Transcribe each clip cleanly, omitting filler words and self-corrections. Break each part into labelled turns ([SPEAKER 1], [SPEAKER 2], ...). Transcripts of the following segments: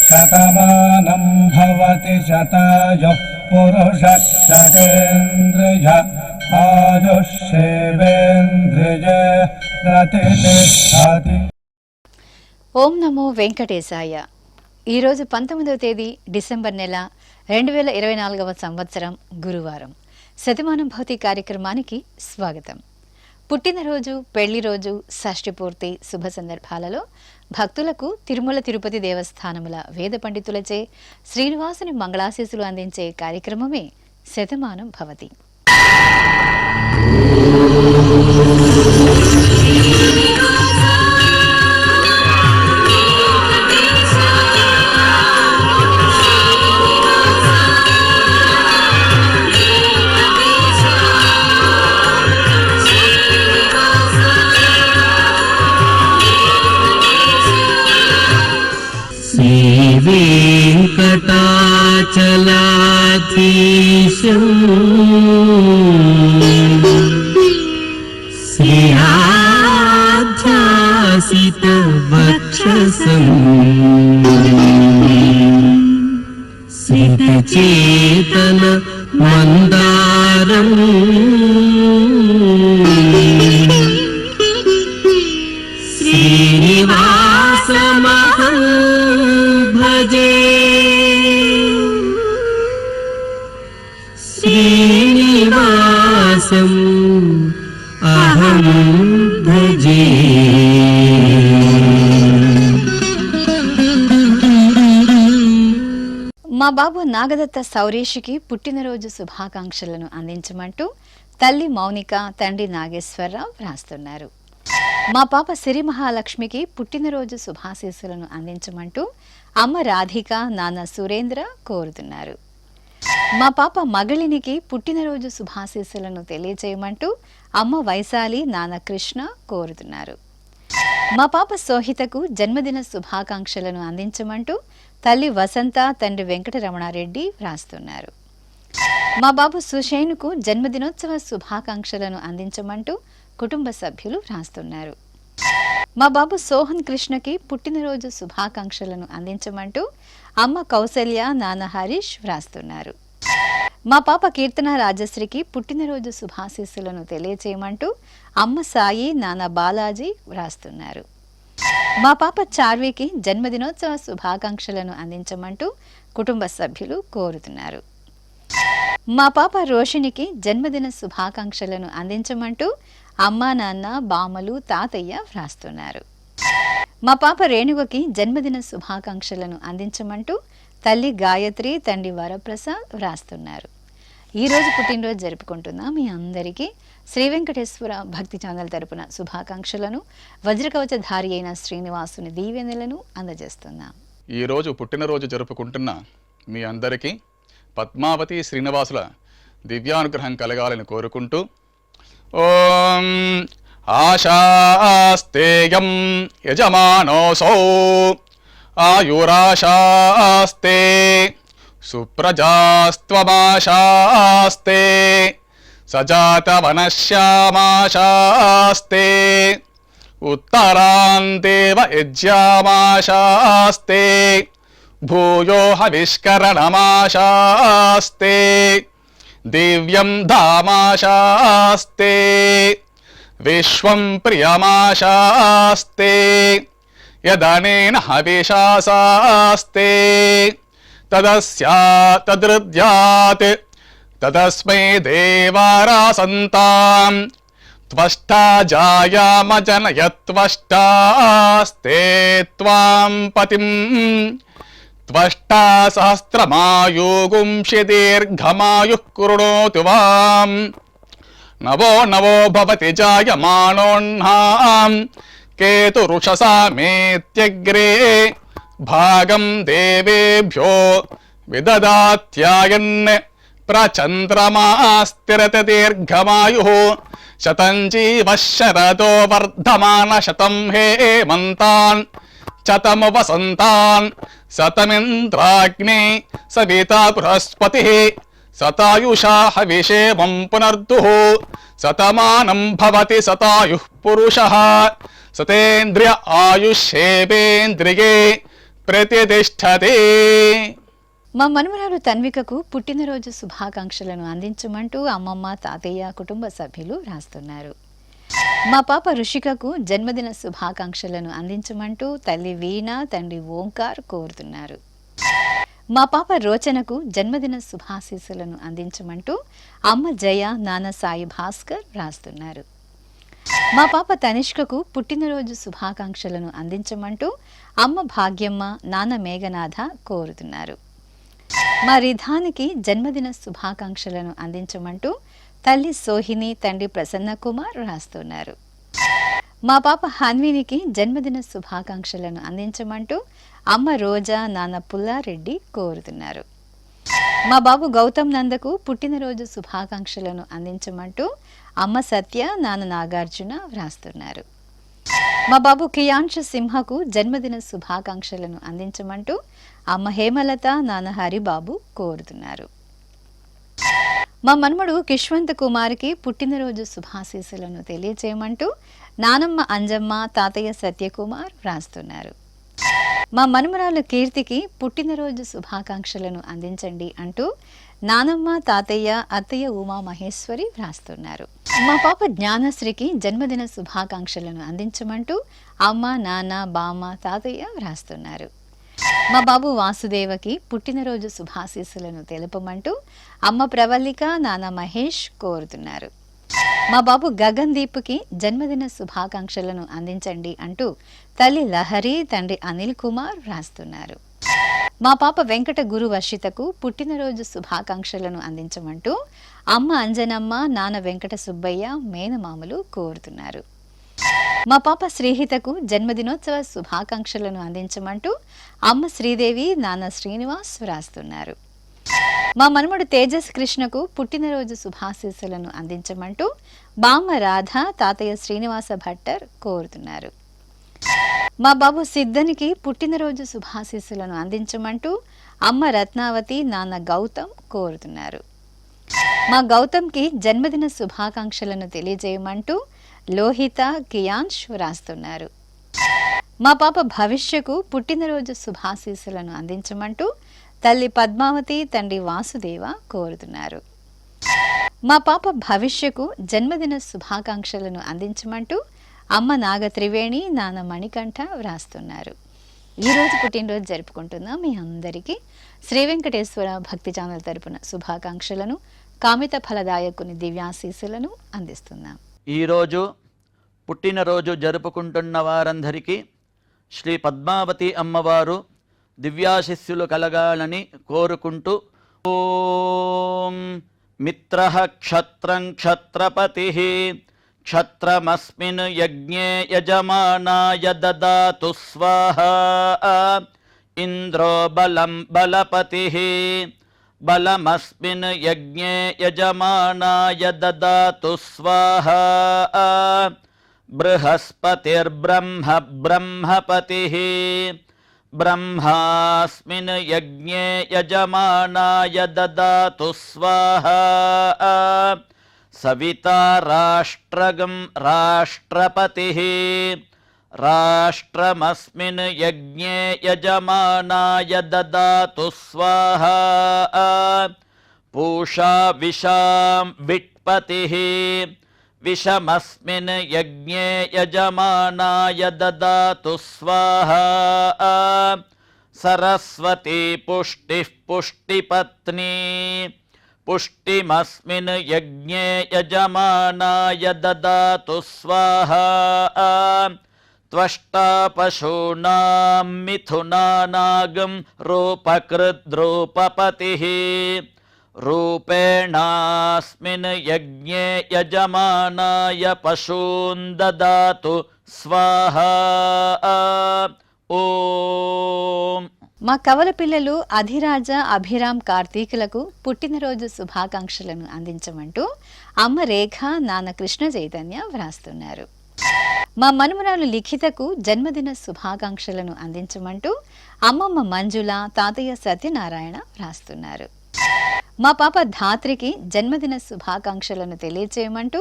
[SPEAKER 1] శతమానం భవతి శతాయుః పురుషः శతేంద్రియ ఆయుష్యేవేంద్రియే ప్రతిష్ఠతి.
[SPEAKER 2] ఓం నమో వెంకటేశాయ. ఈరోజు 19వ తేదీ డిసెంబర్ నెల 2024వ సంవత్సరం గురువారం. శతమానం భవతి కార్యక్రమానికి స్వాగతం. పుట్టినరోజు, పెళ్లి రోజు, షష్ఠి పూర్తి శుభ సందర్భాలలో భక్తులకు తిరుమల తిరుపతి దేవస్థానముల వేద పండితులచే శ్రీనివాసుని మంగళాశీసులు అందించే కార్యక్రమమే శతమానం భవతి.
[SPEAKER 3] వెంకటాచలాధీశం శ్రీయాధ్యాసిత వక్షసం శ్రీతచేతన మందారం శ్రీనివాసమహం భజే. శ్రీనివాసం అహం భజే.
[SPEAKER 2] మా బాబు నాగదత్త సౌరేషికి పుట్టినరోజు శుభాకాంక్షలను అందించమంటూ తల్లి మౌనిక, తండ్రి నాగేశ్వరరావు వ్రాస్తున్నారు. మా పాప సిరి మహాలక్ష్మికి పుట్టినరోజు శుభాశీస్సులను అందించమంటూ అమ్మ రాధిక, నాన్న సురేంద్ర కోరుతున్నారు. మా పాప మగళినికి పుట్టినరోజు శుభాశీస్సులను తెలియజేయమంటూ అమ్మ వైశాలి, నాన్న కృష్ణ కోరుతున్నారు. మా పాప సోహితకు జన్మదిన శుభాకాంక్షలను అందించమంటూ తల్లి వసంత, తండ్రి వెంకటరమణారెడ్డి వ్రాస్తున్నారు. మా బాబు సుషేనుకు జన్మదినోత్సవ శుభాకాంక్షలను అందించమంటూ కుటుంబ సభ్యులు వ్రాస్తున్నారు. మా బాబు సోహన్ కృష్ణకి పుట్టినరోజు శుభాకాంక్షలను అందించమంటూ అమ్మ కౌసల్య, నాన్న హరీష్ వ్రాస్తున్నారు. మా పాప కీర్తన రాజశ్రీకి పుట్టినరోజు శుభాశీస్సులను తెలియచేయమంటూ అమ్మ సాయి, నాన్న బాలాజీ వ్రాస్తున్నారు. మా పాప చార్వికి జన్మదినోత్సవ శుభాకాంక్షలను అందించమంటూ కుటుంబ సభ్యులు కోరుతున్నారు. మా పాప రోషినికి జన్మదిన శుభాకాంక్షలను అందించమంటూ అమ్మా, నాన్న, బామ్మలు, తాతయ్య వ్రాస్తున్నారు. మా పాప రేణువకి జన్మదిన శుభాకాంక్షలను అందించమంటూ తల్లి గాయత్రి, తండ్రి వరప్రసాద్ వ్రాస్తున్నారు. ఈరోజు పుట్టినరోజు జరుపుకుంటున్న మీ అందరికీ శ్రీ వెంకటేశ్వర భక్తి ఛానల్ తరపున శుభాకాంక్షలను, వజ్రకవచధారి అయిన శ్రీనివాసుని దీవెనలను అందజేస్తున్నాం.
[SPEAKER 4] ఈరోజు పుట్టినరోజు జరుపుకుంటున్న మీ అందరికీ పద్మావతి శ్రీనివాసుల దివ్యానుగ్రహం కలగాలని కోరుకుంటూ ఓం ఆశాస్తేయం యజమానోసౌ ఆయురాశాస్తే సుప్రజాస్త్వమాశాస్తే సజాతవనశ్యామాశాస్తే ఉత్తరాందేవ యజ్యామాశాస్తే భూయో హవిష్కరణమాశాస్తే దివ్యం ధామాశాస్తే విశ్వం ప్రియమాశాస్తే యదనేన హవిషాశాస్తే తదస్యా తదృద్యాత్ తదస్మై దేవారాసంతాం త్వష్టా జాయామజనయత్వష్టాస్తే త్వాం పతిం త్వష్టా సహస్రమాయుగుంషి దీర్ఘమాయుః కృణోతు వాం నవో నవో భవతి జాయమానోన్హాం కేతురుషసామేత్యగ్రే భాగం దేవేభ్యో విదదాత్యాయన్ ప్రచంద్రమాస్తిరత దీర్ఘమాయుః శతం జీవః శరదో వర్ధమాన శతం హేమంతాన్ శతము వసంతాన్ శతమింద్రాగ్ని సవితా బృహస్పతిః సతాయుషా హవిషేమం పునర్దుః శతమానం భవతి శతాయుః పురుషః సతేంద్రియ ఆయుష్యేవేంద్రియే ప్రతిష్టతే.
[SPEAKER 2] మా మనుమరాలు తన్వికకు పుట్టినరోజు శుభాకాంక్షలను అందించమంటూ అమ్మమ్మ, తాతయ్య, కుటుంబ సభ్యులు రాస్తున్నారు. మా పాప రుషికకు జన్మదిన శుభాకాంక్షలను అందించమంటూ తల్లి వీణ, తండ్రి ఓంకార్ కోరుతున్నారు. మా పాప రోచనకు జన్మదిన శుభాశీస్సులను అందించమంటూ అమ్మ జయ, నాన్న సాయి భాస్కర్ రాస్తున్నారు. మా పాప తనిష్కకు పుట్టినరోజు శుభాకాంక్షలను అందించమంటూ అమ్మ భాగ్యమ్మ, నాన్న మేఘనాథ కోరుతున్నారు. మా రిధానికి జన్మదిన శుభాకాంక్షలను అందించమంటూ తల్లి సోహిని, తండ్రి ప్రసన్న కుమార్ రాస్తున్నారు. మా పాప హన్వినికి జన్మదిన శుభాకాంక్షలను అందించమంటూ అమ్మ రోజా, నాన్న పుల్లారెడ్డి కోరుతున్నారు. మా బాబు గౌతమ్ నందకు పుట్టినరోజు శుభాకాంక్షలను అందించమంటూ అమ్మ సత్య, నాన్న నాగార్జున వ్రాస్తున్నారు. మా బాబు కియాంశ సింహకు జన్మదిన శుభాకాంక్షలను అందించమంటూ అమ్మ హేమలత, నాన్న హరిబాబు కోరుతున్నారు. మా మన్మడు కిష్వంత్ కుమార్కి పుట్టినరోజు శుభాశీస్సులను తెలియచేయమంటూ నానమ్మ అంజమ్మ, తాతయ్య సత్యకుమార్ వ్రాస్తున్నారు. మా మనుమరాలు కీర్తికి పుట్టినరోజు శుభాకాంక్షలను అందించండి అంటూ నానమ్మ, తాతయ్య, అత్తయ్య ఉమా మహేశ్వరి వ్రాస్తున్నారు. మా పాప జ్ఞానశ్రీకి జన్మదిన శుభాకాంక్షలను అందించమంటూ అమ్మ, నాన్న, బామ్మ, తాతయ్య వ్రాస్తున్నారు. మా బాబు వాసుదేవకి పుట్టినరోజు శుభాశీస్సులను తెలుపమంటూ అమ్మ ప్రవల్లిక, నాన్న మహేష్ కోరుతున్నారు. మా బాబు గగన్ దీప్కి జన్మదిన శుభాకాంక్షలను అందించండి అంటూ తల్లి లహరి, తండ్రి అనిల్ కుమార్ వ్రాస్తున్నారు. మా పాప వెంకట గురు వర్షితకు పుట్టినరోజు శుభాకాంక్షలను అందించమంటూ అమ్మ అంజనమ్మ, నాన్న వెంకట సుబ్బయ్య, మేనమామలు కోరుతున్నారు. మా పాప శ్రీహితకు జన్మదినోత్సవ శుభాకాంక్షలను అందించమంటూ అమ్మ శ్రీదేవి, నాన్న శ్రీనివాస్ వ్రాస్తున్నారు. మా మనుమడు తేజస్ కృష్ణకు పుట్టినరోజు శుభాశీస్సులను అందించమంటూ బామ్మ రాధ, తాతయ్య శ్రీనివాస భట్టర్ కోరుతున్నారు. మా బాబు సిద్ధనికి పుట్టినరోజు శుభాశీస్సులను అందించమంటూ అమ్మ రత్నావతి, నాన్న గౌతమ్ కోరుతున్నారు. మా గౌతమ్కి జన్మదిన శుభాకాంక్షలను తెలియజేయమంటూ లోహిత, కియాన్ష్ వ్రాస్తున్నారు. మా పాప భవిష్యకు పుట్టినరోజు శుభాశీస్సులను అందించమంటూ తల్లి పద్మావతి, తండ్రి వాసుదేవ కోరుతున్నారు. మా పాప భవిష్యకు జన్మదిన శుభాకాంక్షలను అందించమంటూ అమ్మ నాగత్రివేణి, నాన్న మణికంఠ వ్రాస్తున్నారు. ఈరోజు పుట్టినరోజు జరుపుకుంటున్న మీ అందరికీ శ్రీ వెంకటేశ్వర భక్తి ఛానల్ తరపున శుభాకాంక్షలను, కామిత ఫలదాయకుని దివ్యాశీస్సులను అందిస్తున్నాం.
[SPEAKER 5] ఈరోజు పుట్టినరోజు జరుపుకుంటున్న వారందరికీ శ్రీ పద్మావతి అమ్మవారు దివ్యాశిస్సులు కలగాలని కోరుకుంటూ ఓం మిత్రః క్షత్రం క్షత్రపతిః క్షత్రమస్మిన్ యజ్ఞే యజమానాయ దదాతు స్వాహా ఇంద్రో బలం బలపతిః బలమస్మిన్ యజ్ఞే యజమానాయ దదాతు స్వాహా బృహస్పతిర్బ్రహ్మ బ్రహ్మపతిః బ్రహ్మాస్మిన్ యజ్ఞే యజమానాయ దదాతు స్వాహా సవితా రాష్ట్రగం రాష్ట్రపతిః రాష్ట్రమస్మిన్ యజ్ఞే యజమానాయ దదాతు స్వాహా పూషా విషాం విట్పతిః విషమస్మిన్ యజ్ఞే యజమానాయ దదాతు స్వాహా సరస్వతీ పుష్టిః పుష్టిపత్నీ పుష్టిమస్మిన్ యజ్ఞే యజమానాయ దదాతు స్వాహా త్వష్టా పశూనాం మిథునానాగం రూపకృద్రూపపతిః రూపేణాస్మిన్ యజ్ఞే యజమానాయ పశూన్ దదాతు స్వాహా ఓం.
[SPEAKER 2] మా కవల పిల్లలు అధిరాజ, అభిరామ్, కార్తీకులకు పుట్టినరోజు శుభాకాంక్షలను అందించమంటూ అమ్మ రేఖ, నాన్న కృష్ణ చైతన్య వ్రాస్తున్నారు. మా మనుమరాలు లిఖితకు జన్మదిన శుభాకాంక్షలను అందించమంటూ అమ్మమ్మ మంజుల, తాతయ్య సత్యనారాయణ వ్రాస్తున్నారు. మా పాప ధాత్రికి జన్మదిన శుభాకాంక్షలను తెలియచేయమంటూ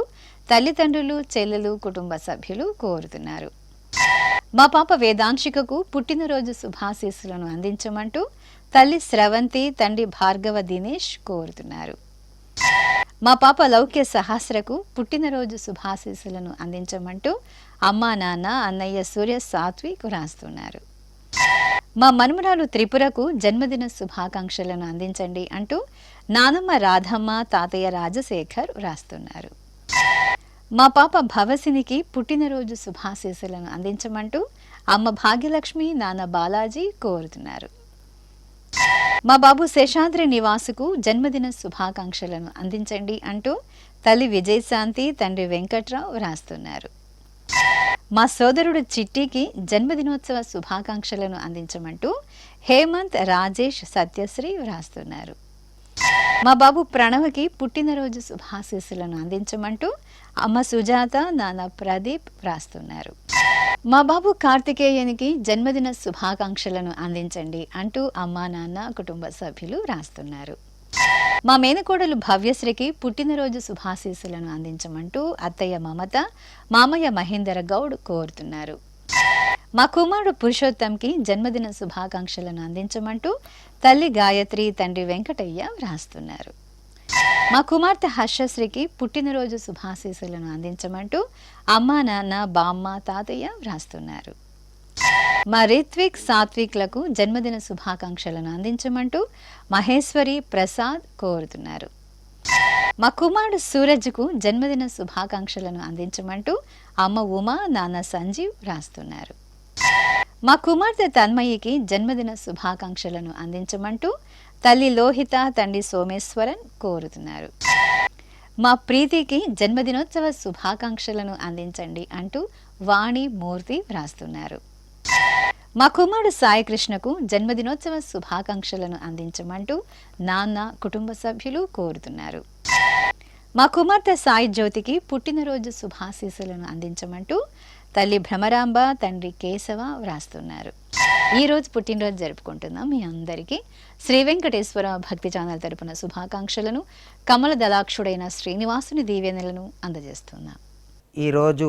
[SPEAKER 2] తల్లిదండ్రులు, చెల్లెలు, కుటుంబ సభ్యులు కోరుతున్నారు. మా పాప వేదాంశికకు పుట్టినరోజు శుభాశీస్సులను అందించమంటూ తల్లి స్రవంతి, తండ్రి భార్గవ దినేష్ కోరుతున్నారు. మా పాప లౌక్య సహస్రకు పుట్టినరోజు శుభాశీస్సులను అందించమంటూ అమ్మా, నాన్న, అన్నయ్య సూర్య, సాత్విక్ రాస్తున్నారు. మా మనుమరాలు త్రిపురకు జన్మదిన శుభాకాంక్షలను అందించండి అంటూ నానమ్మ రాధమ్మ, తాతయ్య రాజశేఖర్ రాస్తున్నారు. మా పాప భవసినికి పుట్టినరోజు శుభాశీస్సులను అందించమంటూ అమ్మ భాగ్యలక్ష్మి, నాన్న బాలాజీ కోరుతున్నారు. మా బాబు శేషాద్రి నివాసుకు జన్మదిన శుభాకాంక్షలను అందించండి అంటూ తల్లి విజయశాంతి, తండ్రి వెంకట్రావు రాస్తున్నారు. మా సోదరుడు చిట్టికి జన్మదినోత్సవ శుభాకాంక్షలను అందించమంటూ హేమంత్, రాజేష్, సత్యశ్రీ వ్రాస్తున్నారు. మా బాబు ప్రణవ్కి పుట్టినరోజు శుభాశీస్సులను అందించమంటూ అమ్మ సుజాత, నాన్న ప్రదీప్ వ్రాస్తున్నారు. మా బాబు కార్తికేయనికి జన్మదిన శుభాకాంక్షలను అందించండి అంటూ అమ్మా, నాన్న, కుటుంబ సభ్యులు రాస్తున్నారు. మా మేనకోడలు భవ్యశ్రీకి పుట్టినరోజు శుభాశీస్సులను అందించమంటూ అత్తయ్య మమత, మామయ్య మహేందర్ గౌడ్ కోరుతున్నారు. మా కుమారుడు పురుషోత్తంకి జన్మదిన శుభాకాంక్షలను అందించమంటూ తల్లి గాయత్రి, తండ్రి వెంకటయ్య వ్రాస్తున్నారు. మా కుమార్తె హర్షశ్రీకి పుట్టినరోజు శుభాశీస్సులను అందించమంటూ అమ్మా, నాన్న, బామ్మ, తాతయ్య వ్రాస్తున్నారు. మా రిత్విక్, సాత్విక్లకు జన్మదిన శుభాకాంక్షలను అందించమంటూ మహేశ్వరి, ప్రసాద్ కోరుతున్నారు. మా కుమారుడు సూరజ్కు జన్మదిన శుభాకాంక్షలను అందించమంటూ అమ్మ ఉమా, నాన్న సంజీవ్ రాస్తున్నారు. మా కుమార్తె తన్మయికి జన్మదిన శుభాకాంక్షలను అందించమంటూ తల్లి లోహిత, తండ్రి సోమేశ్వరన్ కోరుతున్నారు. మా ప్రీతికి జన్మదినోత్సవ శుభాకాంక్షలను అందించండి అంటూ వాణి, మూర్తి వ్రాస్తున్నారు. మా కుమారుడు సాయికృష్ణకు జన్మదినోత్సవ శుభాకాంక్షలను అందించమంటూ నాన్న, కుటుంబ సభ్యులు కోరుతున్నారు. మా కుమార్తె సాయి జ్యోతికి పుట్టినరోజు శుభాశీస్సులను అందించమంటూ తల్లి భ్రమరాంబ, తండ్రి కేశవ వ్రాస్తున్నారు. ఈరోజు పుట్టినరోజు జరుపుకుంటున్నాం మీ అందరికీ శ్రీ వెంకటేశ్వర భక్తి ఛానల్ తరపున శుభాకాంక్షలను, కమల దళాక్షుడైన శ్రీనివాసుని దీవెనలను అందజేస్తున్నాం.
[SPEAKER 6] ఈరోజు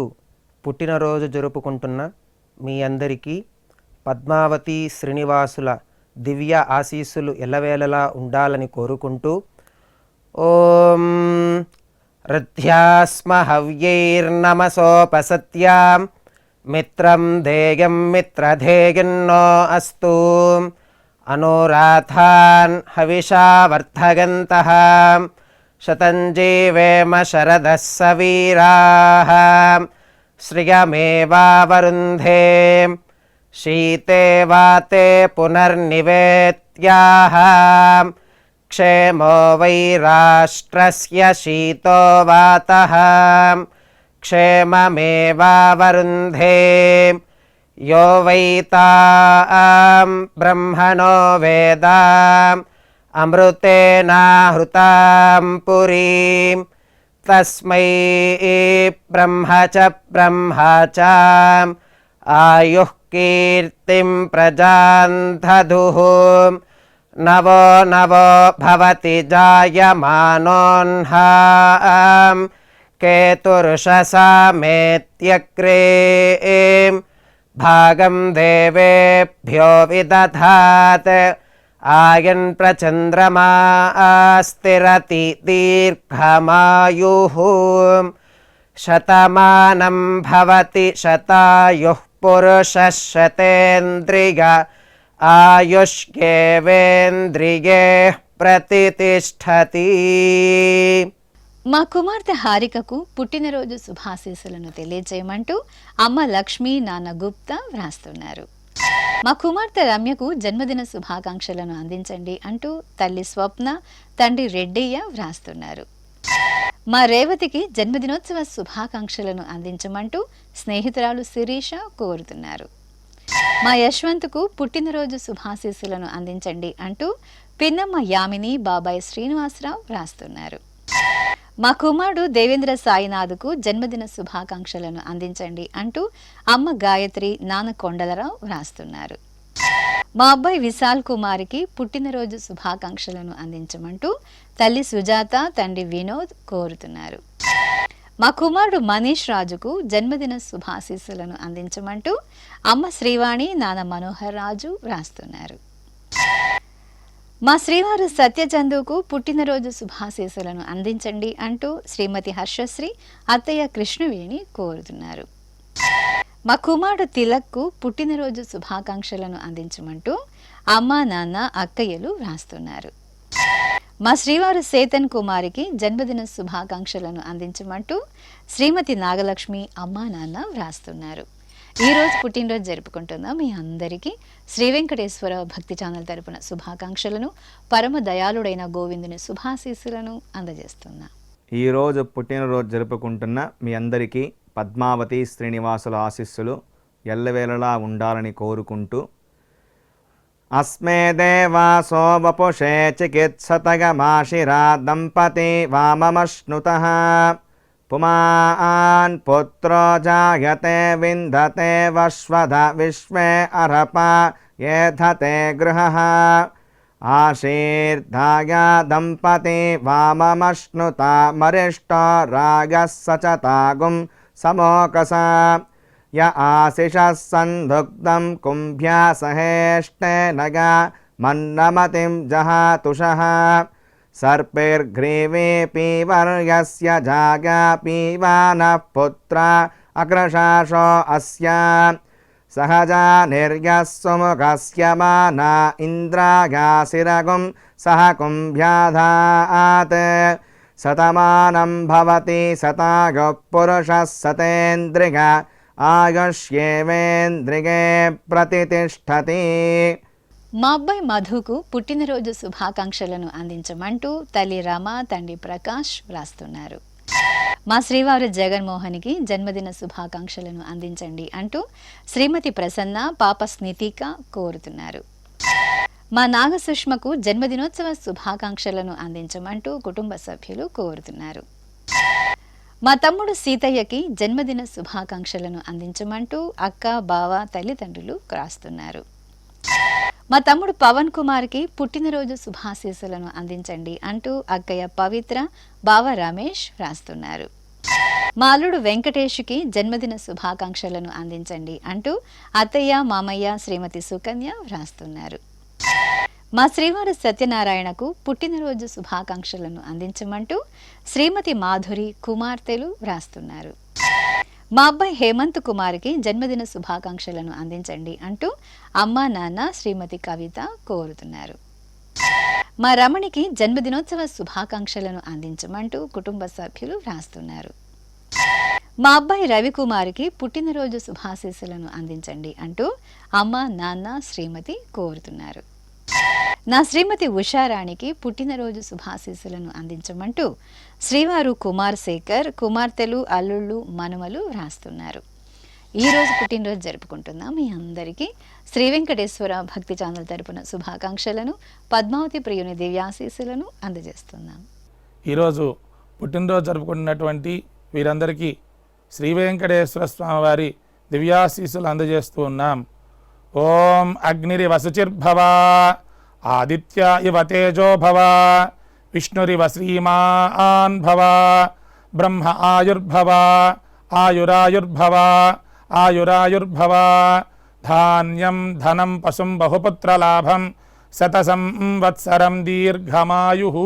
[SPEAKER 6] పుట్టినరోజు జరుపుకుంటున్న మీ అందరికీ పద్మావతి శ్రీనివాసుల దివ్య ఆశీస్సులు ఎల్లవేళలా ఉండాలని కోరుకుంటూ ఓం రథ్యాస్మ హవ్యైర్నమసోపసత్యాం మిత్రం ధేయం మిత్రధేయన్నో అస్తు అనురాధాన్ హవిషా వర్ధగంతః శతం జీవేమ శరదః సవీరాః శ్రియమేవావరుంధే శీతే వాతే పునర్నివేత్యాః క్షేమో వై రాష్ట్రస్య శీతో వాతః క్షేమమేవావరుంధే యో వై తాం బ్రహ్మణో వేద అమృతేనాహృతాం పురీం తస్మై బ్రహ్మ చ ఆయుః కీర్తిం ప్రజాం దదుః నవో నవో భవతి జాయమానోన్హాం కేతుర్షసామేత్యగ్రే భాగం దేవేభ్యో విదధాత్ ఆయన్ ప్రచంద్రమా స్థిరతి దీర్ఘమాయుః శతమానం భవతి శతాయుః పురుషः శతేంద్రియ ఆయుష్యేవేంద్రియే ప్రతిష్ఠతి.
[SPEAKER 2] మా కుమార్తె హారికకు పుట్టినరోజు శుభాశీస్సులను తెలియజేయమంటూ అమ్మ లక్ష్మి, నాన్న గుప్తా వ్రాస్తున్నారు. మా కుమార్తె రమ్యకు జన్మదిన శుభాకాంక్షలను అందించండి అంటూ తల్లి స్వప్న, తండ్రి రెడ్డయ్య వ్రాస్తున్నారు. మా రేవతికి జన్మదినోత్సవ శుభాకాంక్షలను అందించమంటూ స్నేహితురాలు శిరీష కోరుతున్నారు. మా యశ్వంత్కు పుట్టినరోజు శుభాశీస్సులను అందించండి అంటూ పిన్నమ్మ యామిని, బాబాయ్ శ్రీనివాసరావు వ్రాస్తున్నారు. మా కుమారుడు దేవేంద్ర సాయినాథ్కు జన్మదిన శుభాకాంక్షలను అందించండి అంటూ అమ్మ గాయత్రి, నాన్న కొండలరావు వ్రాస్తున్నారు. మా అబ్బాయి విశాల్ కుమార్కి పుట్టినరోజు శుభాకాంక్షలను అందించమంటూ తల్లి సుజాత, తండ్రి వినోద్ కోరుతున్నారు. మా కుమారుడు మనీష్ రాజుకు జన్మదిన శుభాశీస్సులను అందించమంటూ అమ్మ శ్రీవాణి, నాన్న మనోహర్ రాజు వ్రాస్తున్నారు. మా శ్రీవారు సత్యచందుకు పుట్టినరోజు శుభాశీస్సులను అందించండి అంటూ శ్రీమతి హర్షశ్రీ, అత్తయ్య కృష్ణవేణి కోరుతున్నారు. మా కుమారుడు తిలక్కు పుట్టినరోజు శుభాకాంక్షలను అందించమంటూ అమ్మ, నాన్న, అక్కయ్యలు వ్రాస్తున్నారు. మా శ్రీవారు సేతన్ కుమారికి జన్మదిన శుభాకాంక్షలను అందించమంటూ శ్రీమతి నాగలక్ష్మి, అమ్మా, నాన్న వ్రాస్తున్నారు. ఈరోజు పుట్టినరోజు జరుపుకుంటున్న మీ అందరికీ శ్రీ వెంకటేశ్వర భక్తి ఛానల్ తరపున శుభాకాంక్షలను, పరమ దయాళుడైన గోవిందుని శుభాశీస్సులను అందజేస్తున్నా.
[SPEAKER 7] ఈరోజు పుట్టినరోజు జరుపుకుంటున్న మీ అందరికీ పద్మావతి శ్రీనివాసుల ఆశీస్సులు ఎల్లవేళలా ఉండాలని కోరుకుంటూ అస్మే దేవాసో వపుషే చికిత్సతగమాశిరా దంపతి వామమశ్నుతః పుమాన్ పుత్రో జాయతే విందతే వశ్వధ విశ్వే అర్హప ఏధతే గృహః ఆశీర్ధాయ దంపతి వామమశ్నుత మరిష్టో రాగः సచతాగుం సమోకస య ఆశిషः సందుగ్ధం కుంభ్యా సహేష్టేనగా మన్నమతిం జహాతుషః సర్పైర్గ్రీవే పీవర్యస్య జాగా పీవానః పుత్ర అగ్రశాసో అస్య సహజా నిర్యः సుముఖస్య మానా ఇంద్రాగాసిరగుం సహ కుంభ్యాధాత్ శతమానం భవతి శతాయుః పురుషः శతేంద్రియ ఆయుష్యేవేంద్రిగే ప్రతితిష్ఠతి.
[SPEAKER 2] మా అబ్బాయి మధుకు పుట్టినరోజు శుభాకాంక్షలను అందించమంటూ తల్లి రమ, తండ్రి ప్రకాష్ వ్రాస్తున్నారు. మా శ్రీవారు జగన్మోహన్కి జన్మదిన శుభాకాంక్షలను అందించండి అంటూ శ్రీమతి ప్రసన్న, పాప స్నితిక కోరుతున్నారు. మా నాగసుష్మకు జన్మదినోత్సవ శుభాకాంక్షలను అందించమంటూ కుటుంబ సభ్యులు కోరుతున్నారు. మా తమ్ముడు సీతయ్యకి జన్మదిన శుభాకాంక్షలను అందించమంటూ అక్క, బావ, తల్లిదండ్రులు రాస్తున్నారు. మా తమ్ముడు పవన్ కుమార్కి పుట్టినరోజు శుభాశీస్సులను అందించండి అంటూ అక్కయ్య పవిత్ర, బావ రమేష్ రాస్తున్నారు. మా అల్లుడు వెంకటేష్కి జన్మదిన శుభాకాంక్షలను అందించండి అంటూ అత్తయ్య, మామయ్య, శ్రీమతి సుకన్య వ్రాస్తున్నారు. మా శ్రీవారు సత్యనారాయణకు పుట్టినరోజు శుభాకాంక్షలను అందించమంటూ శ్రీమతి మాధురి, కుమార్తెలు వ్రాస్తున్నారు. మా అబ్బాయి హేమంత్ కుమార్కి జన్మదిన శుభాకాంక్షలను అందించండి అంటూ అమ్మ, నాన్న, శ్రీమతి కవిత కోరుతున్నారు. మా రమణికి జన్మదినోత్సవ శుభాకాంక్షలను అందించమంటూ కుటుంబ సభ్యులు వ్రాస్తున్నారు. మా అబ్బాయి రవికుమార్కి పుట్టినరోజు శుభాశీస్సులను అందించండి అంటూ అమ్మ, నాన్న, శ్రీమతి కోరుతున్నారు. నా శ్రీమతి ఉషారాణికి పుట్టినరోజు శుభాశీస్సులను అందించమంటూ శ్రీవారు కుమార్ శేఖర్, కుమార్తెలు, అల్లుళ్ళు, మనుమలు వ్రాస్తున్నారు. ఈరోజు పుట్టినరోజు జరుపుకుంటున్న మీ అందరికీ శ్రీ వెంకటేశ్వర భక్తి ఛానల్ తరపున శుభాకాంక్షలను, పద్మావతి ప్రియుని దివ్యాశీస్సులను అందజేస్తున్నాం.
[SPEAKER 8] ఈరోజు పుట్టినరోజు జరుపుకుంటున్నటువంటి వీరందరికీ శ్రీ వెంకటేశ్వర స్వామివారి దివ్యాశీస్సులు అందజేస్తూ ఉన్నాం. ఓం అగ్నిరివ శుచిర్భవ, ఆదిత్య ఇవ తేజో భవ, విష్ణురివ శ్రీమాన్ భవ, బ్రహ్మ ఆయుర్భవ, ఆయురాయుర్భవ, ఆయురాయుర్భవ, ధాన్యం ధనం పశుం బహుపుత్రలాభం, శత సంవత్సరం దీర్ఘమాయుః.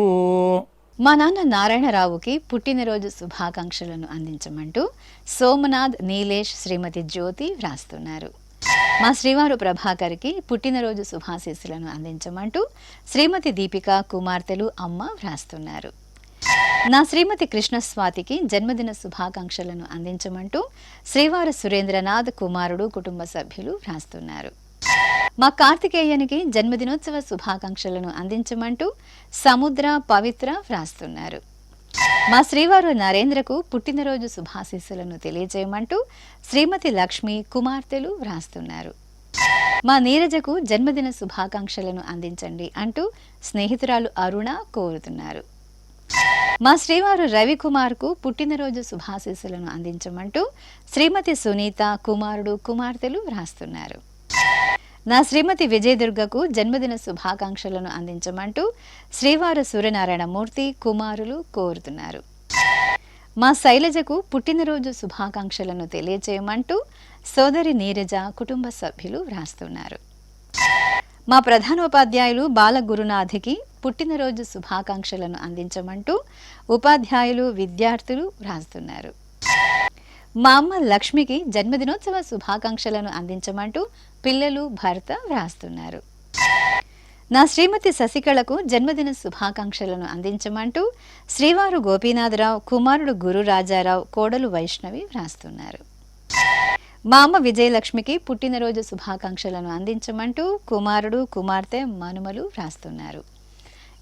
[SPEAKER 2] మా నాన్న నారాయణరావుకి పుట్టినరోజు శుభాకాంక్షలను అందించమంటూ సోమనాథ్, నీలేష్, శ్రీమతి జ్యోతి వ్రాస్తున్నారు. మా శ్రీవారు ప్రభాకర్కి పుట్టినరోజు శుభాశీస్సులను అందించమంటూ శ్రీమతి దీపిక, కుమార్తెలు, అమ్మ వ్రాస్తున్నారు. నా శ్రీమతి కృష్ణస్వాతికి జన్మదిన శుభాకాంక్షలను అందించమంటూ శ్రీవారు సురేంద్రనాథ్, కుమారుడు, కుటుంబ సభ్యులు వ్రాస్తున్నారు. మా కార్తికేయనికి జన్మదినోత్సవ శుభాకాంక్షలను అందించమంటూ సముద్ర, పవిత్ర వ్రాస్తున్నారు. మా శ్రీవారు నరేంద్రకు పుట్టినరోజు శుభాశీస్సులను తెలియజేయమంటూ శ్రీమతి లక్ష్మి, కుమార్తెలు వ్రాస్తున్నారు. మా నీరజకు జన్మదిన శుభాకాంక్షలను అందించండి అంటూ స్నేహితురాలు అరుణ కోరుతున్నారు. మా శ్రీవారు రవికుమార్కు పుట్టినరోజు శుభాశీస్సులను అందించమంటూ శ్రీమతి సునీత, కుమారుడు, కుమార్తెలు వ్రాస్తున్నారు. నా శ్రీమతి విజయదుర్గకు జన్మదిన శుభాకాంక్షలను అందించమంటూ శ్రీవారు సూర్యనారాయణమూర్తి కుమారులు కోరుతున్నారు. మా శైలజకు పుట్టినరోజు శుభాకాంక్షలను తెలియజేయమంటూ సోదరి నీరజ కుటుంబ సభ్యులు వ్రాస్తున్నారు. మా ప్రధానోపాధ్యాయులు బాలగురునాథ్కి పుట్టినరోజు శుభాకాంక్షలను అందించమంటూ ఉపాధ్యాయులు విద్యార్థులు వ్రాస్తున్నారు. మా అమ్మ లక్ష్మికి జన్మదినోత్సవ శుభాకాంక్షలను అందించమంటూ పిల్లలు భర్త వ్రాస్తున్నారు. నా శ్రీమతి శశికళకు జన్మదిన శుభాకాంక్షలను అందించమంటూ శ్రీవారు గోపీనాథరావు కుమారుడు గురురాజారావు కోడలు వైష్ణవి వ్రాస్తున్నారు. మా అమ్మ విజయలక్ష్మికి పుట్టినరోజు శుభాకాంక్షలను అందించమంటూ కుమారుడు కుమార్తె మనుమలు వ్రాస్తున్నారు.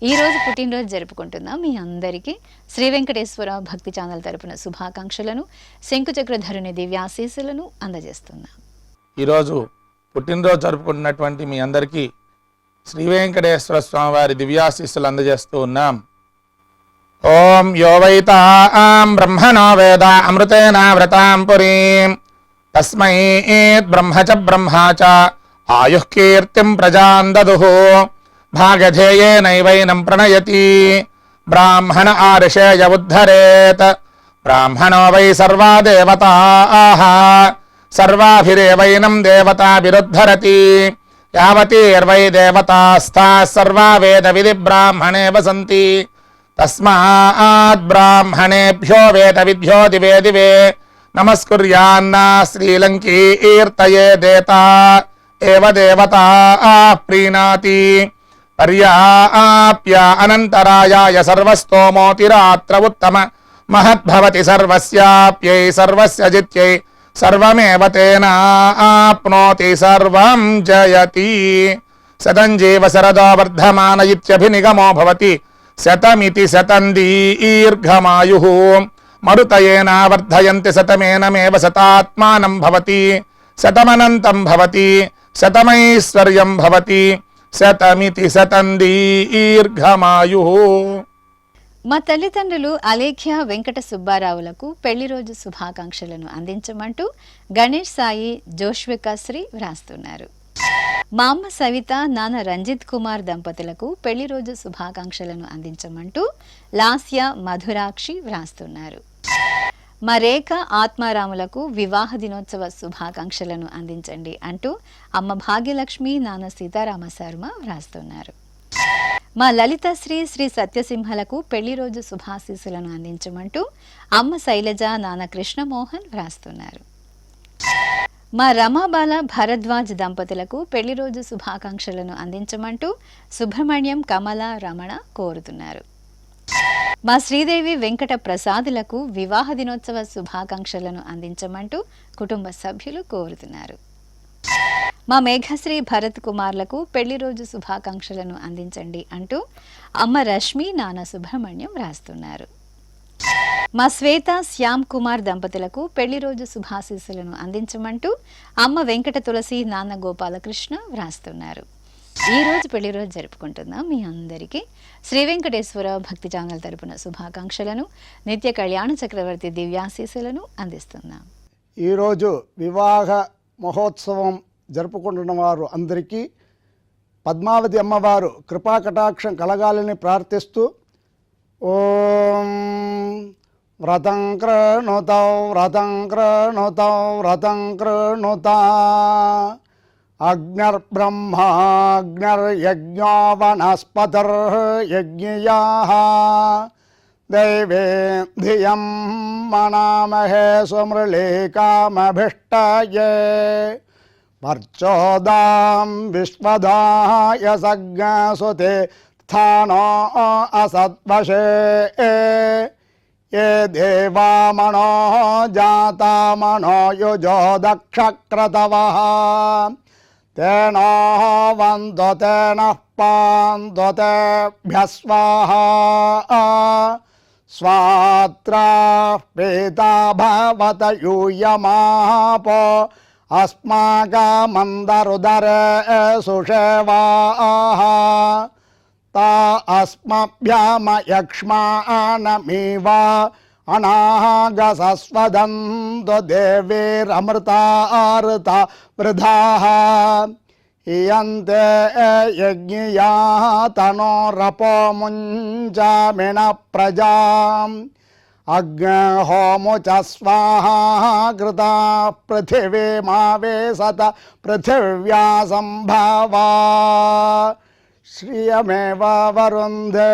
[SPEAKER 2] ఈరోజు పుట్టినరోజు జరుపుకుంటున్న మీ అందరికీ శ్రీ వెంకటేశ్వర భక్తి ఛానల్ తరపున శుభాకాంక్షలను శంకుచక్రధరుని దివ్యాశీస్సులను అందజేస్తున్నాం.
[SPEAKER 8] ఈరోజు పుట్టినరోజు జరుపుకుంటున్నటువంటి మీ అందరికీ శ్రీ వెంకటేశ్వర స్వామివారి దివ్యాశీస్సులు అందజేస్తూ ఉన్నాం. ఓం యో వైతాం బ్రహ్మణో వేద అమృతేనావృతాం పురీం తస్మై బ్రహ్మ చ బ్రహ్మా చ ఆయుః కీర్తిం ప్రజాన్ దదుః భాగధేయేనైవైనం ప్రణయతి బ్రాహ్మణ ఆర్షేయ ఉద్ధరేత్ బ్రాహ్మణో వై సర్వా దేవతాః సర్వాభిరేవైనం దేవతాభిరుద్ధరతి యావతీర్వై దేవతాస్థాః సర్వా వేద విధి బ్రాహ్మణే వసంతి తస్మాత్ బ్రాహ్మణేభ్యో వేద విద్యో దివే దివే నమస్కుర్యాన్న శ్రీలంకీర్తయే దేతా ఏవ దేవతా ప్రీణాతి పర్యాప్య అనంతరాయాయ సర్వస్తోమోతిరాత్ర ఉత్తమ మహద్భవతి సర్వస్యాప్యై సర్వస్య జిత్యై సర్వమేవ తేన ఆప్నోతి సర్వం జయతి శతం జీవ శరదో వర్ధమాన ఇత్యభినిగమో భవతి శతమితి శతం దీర్ఘమాయుః మరుతయేన వర్ధయంతి శతమేనమేవ శతాత్మానం భవతి శతమనంతం భవతి శతమైశ్వర్యం భవతి శతమితి శతం దీర్ఘమాయుః.
[SPEAKER 2] మా తల్లిదండ్రులు అలేఖ్య వెంకట సుబ్బారావులకు పెళ్లి రోజు శుభాకాంక్షలను అందించమంటూ గణేష్ సాయి జోష్వికాశ్రీ వ్రాస్తున్నారు. మా అమ్మ సవిత నాన్న రంజిత్ కుమార్ దంపతులకు పెళ్లి రోజు శుభాకాంక్షలను అందించమంటూ లాస్య మధురాక్షి వ్రాస్తున్నారు. మా రేఖ ఆత్మారాములకు వివాహ దినోత్సవ శుభాకాంక్షలను అందించండి అంటూ అమ్మ భాగ్యలక్ష్మి నాన్న సీతారామ శర్మ వ్రాస్తున్నారు. మా లలితశ్రీ శ్రీ సత్యసింహలకు పెళ్లి రోజు శుభాశీస్సులను అందించమంటూ అమ్మ శైలజ నాన్న కృష్ణమోహన్ వ్రాస్తున్నారు. మా రమాబాల భరద్వాజ్ దంపతులకు పెళ్లి రోజు శుభాకాంక్షలను అందించమంటూ సుబ్రహ్మణ్యం కమల రమణ కోరుతున్నారు. మా శ్రీదేవి వెంకట ప్రసాదులకు వివాహ దినోత్సవ శుభాకాంక్షలను అందించమంటూ కుటుంబ సభ్యులు కోరుతున్నారు. మా మేఘశ్రీ భరత్ కుమార్లకు పెళ్లి రోజు శుభాకాంక్షలను అందించండి అంటూ అమ్మ రష్మి నాన్న సుబ్రహ్మణ్యం రాస్తున్నారు. మా శ్వేత శ్యామ్ కుమార్ దంపతులకు పెళ్లి రోజు శుభాశీస్సులను అందించమంటూ అమ్మ వెంకట తులసి నాన్న గోపాలకృష్ణ వ్రాస్తున్నారు. ఈ రోజు పెళ్లి రోజు జరుపుకుంటున్న మీ అందరికీ శ్రీ వెంకటేశ్వర భక్తి ఛానల్ తరపున శుభాకాంక్షలను నిత్య కళ్యాణ చక్రవర్తి దివ్యాశీస్సులను అందిస్తున్నాం.
[SPEAKER 9] ఈరోజు వివాహ మహోత్సవం జరుపుకుంటున్న వారు అందరికీ పద్మావతి అమ్మవారు కృపా కటాక్షం కలగాలని ప్రార్థిస్తూ ఓం వ్రతం కృణుతౌ వ్రతం కృణుతౌ వ్రతం కృణుత అగ్నిర్బ్రహ్మాగ్నిర్యజ్ఞో వనస్పతిర్యజ్ఞియాః దైవే ధియం మనామహే సుమృళీకామభిష్టయే వర్చోదాం విశ్వదాయ సజ్ఞసుతే స్థానో అసద్వశే ఏ దేవామణో జాతామణో యుజో దక్షక్రతవః తేనో వందో తేనః పాందో తేభ్యః స్వాహా స్వాత్రా పీతా భవత యూయమాపో అస్మాకమందరుదరే సుషేవాః తా అస్మభ్యామయక్ష్మానమివ అనాగసస్వదంతు దేవీరమృతార్త వృధాః ఇయంతే యజ్ఞియా తనోరపో ముంజామిన ప్రజాం అగ్నిహోము చ స్వాహా కృతా పృథివీమావేశత పృథివ్యా సంభావా శ్రియమేవ వరుంధే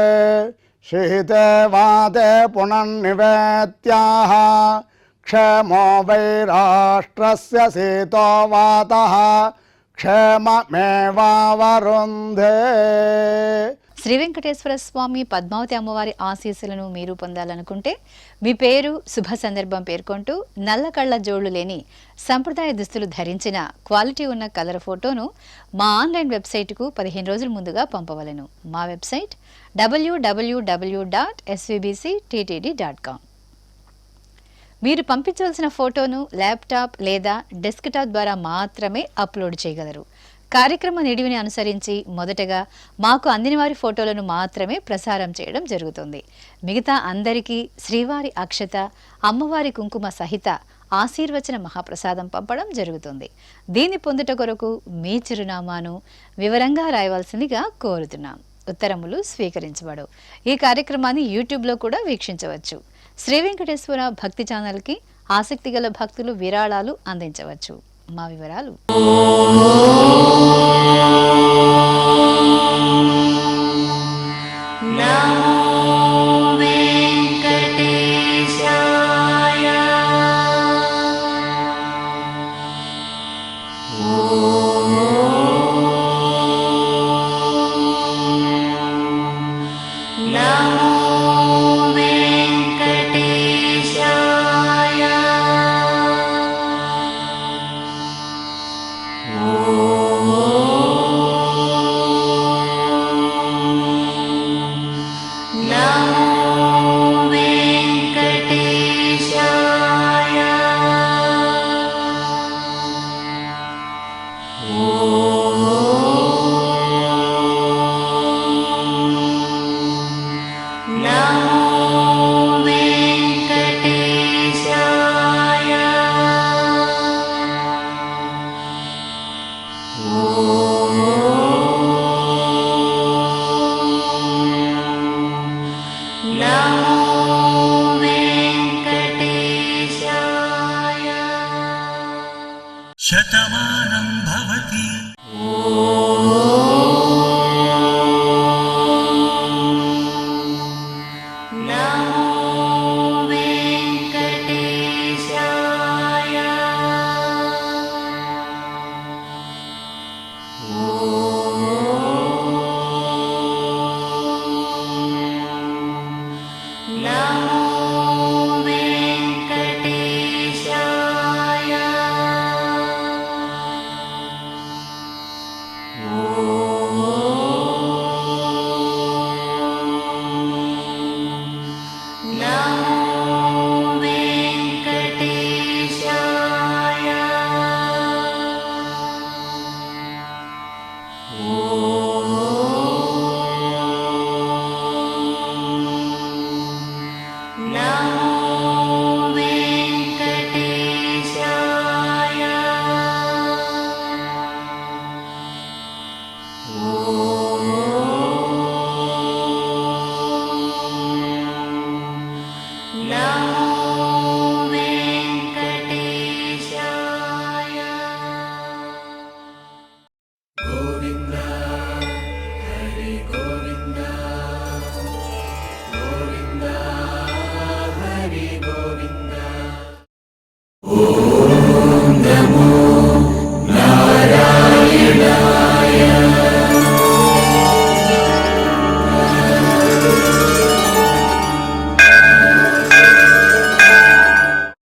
[SPEAKER 9] శీతే వాతే పునర్నివేత్యాః క్షేమో వై రాష్ట్రస్య శీతో వాతః క్షేమమేవావరుంధే.
[SPEAKER 2] శ్రీ వెంకటేశ్వర స్వామి పద్మావతి అమ్మవారి ఆశీస్సులను మీరు పొందాలనుకుంటే మీ పేరు శుభ సందర్భం పేర్కొంటూ నల్ల కళ్ళ జోళ్లు లేని సంప్రదాయ దుస్తులు ధరించిన క్వాలిటీ ఉన్న కలర్ ఫోటోను మా ఆన్లైన్ వెబ్సైట్కు 15 రోజుల ముందుగా పంపవలెను. మా వెబ్సైట్ www.svbcttd.com. మీరు పంపించవలసిన ఫోటోను ల్యాప్టాప్ లేదా డెస్క్టాప్ ద్వారా మాత్రమే అప్లోడ్ చేయగలరు. కార్యక్రమ నిడివిని అనుసరించి మొదటగా మాకు అందిన వారి ఫోటోలను మాత్రమే ప్రసారం చేయడం జరుగుతుంది. మిగతా అందరికీ శ్రీవారి అక్షత, అమ్మవారి కుంకుమ సహిత ఆశీర్వచన మహాప్రసాదం పంపడం జరుగుతుంది. దీన్ని పొందుట కొరకు మీ చిరునామాను వివరంగా రాయవలసిందిగా కోరుతున్నాం. ఉత్తరములు స్వీకరించబడు. ఈ కార్యక్రమాన్ని యూట్యూబ్లో కూడా వీక్షించవచ్చు. శ్రీ వెంకటేశ్వర భక్తి ఛానల్కి ఆసక్తి గల భక్తులు విరాళాలు అందించవచ్చు. మా వివరాలు
[SPEAKER 3] శతమానం భవతి.
[SPEAKER 10] Now